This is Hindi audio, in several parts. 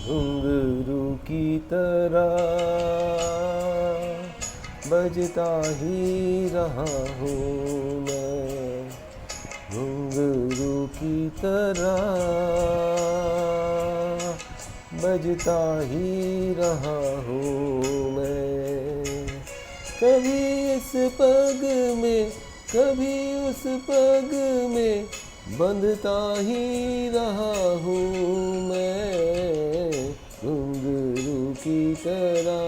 घुंघरू की तरह बजता ही रहा हूँ मैं, घुंघरू की तरह बजता ही रहा हूँ मैं। कभी इस पग में कभी उस पग में बंधता ही रहा हूँ मैं, घुंघरू की तरह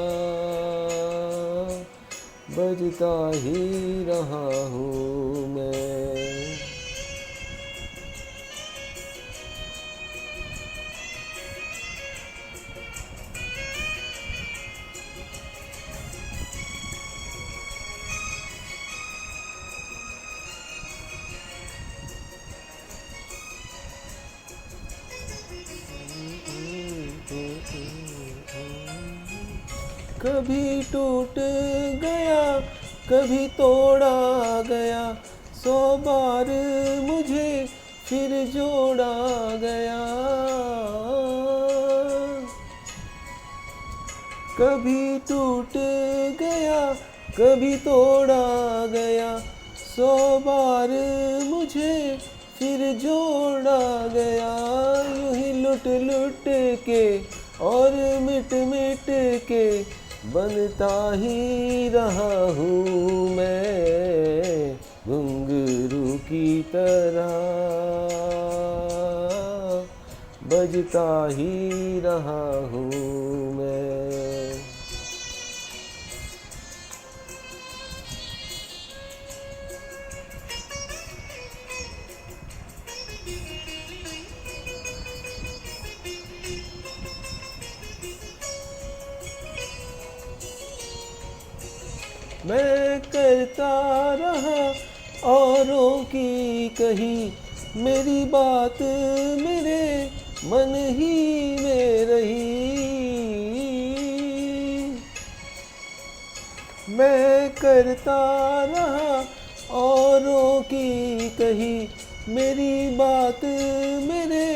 बजता ही रहा हूँ मैं। कभी टूट गया कभी तोड़ा गया, 100 बार मुझे फिर जोड़ा गया। कभी टूट गया कभी तोड़ा गया, 100 बार मुझे फिर जोड़ा गया। यूं ही लुट लुट के और मिट मिट के बनता ही रहा हूँ मैं, घुंघरू की तरह बजता ही रहा हूँ मैं। मैं करता रहा औरों की कही, मेरी बात मेरे मन ही में रही। मैं करता रहा औरों की कही, मेरी बात मेरे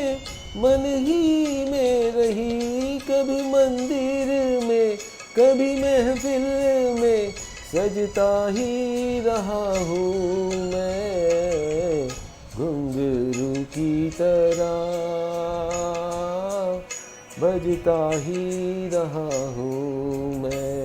मन ही में रही। कभी मंदिर में कभी महफिल में सजता ही रहा हूँ मैं, घुंघरू की तरह बजता ही रहा हूँ मैं।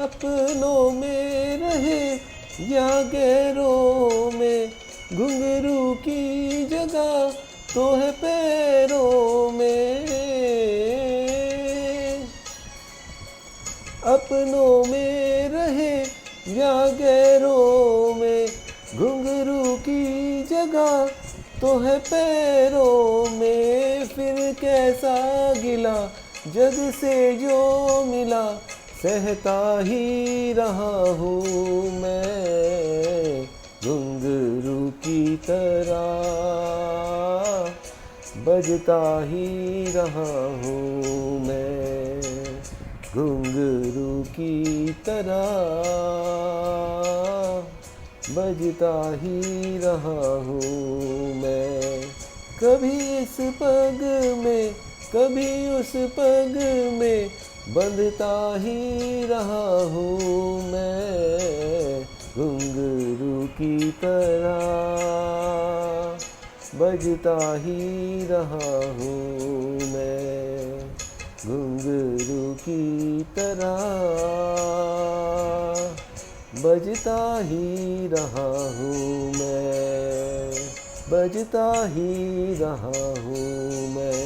अपनों में रहे या गैरों में, घुंघरू की जगह तो है पैरों में। अपनों में रहे या गैरों में, घुंघरू की जगह तो है पैरों में। फिर कैसा गिला जग से जो मिला, सहता ही रहा हूँ मैं, घुंघरू की तरह बजता ही रहा हूँ मैं, घुंघरू की तरह बजता ही रहा हूँ मैं। कभी इस पग में कभी उस पग में बंधता ही रहा हूँ मैं, घुंघरू की तरह बजता ही रहा हूँ मैं, घुंघरू की तरह बजता ही रहा हूँ मैं, बजता ही रहा हूँ मैं।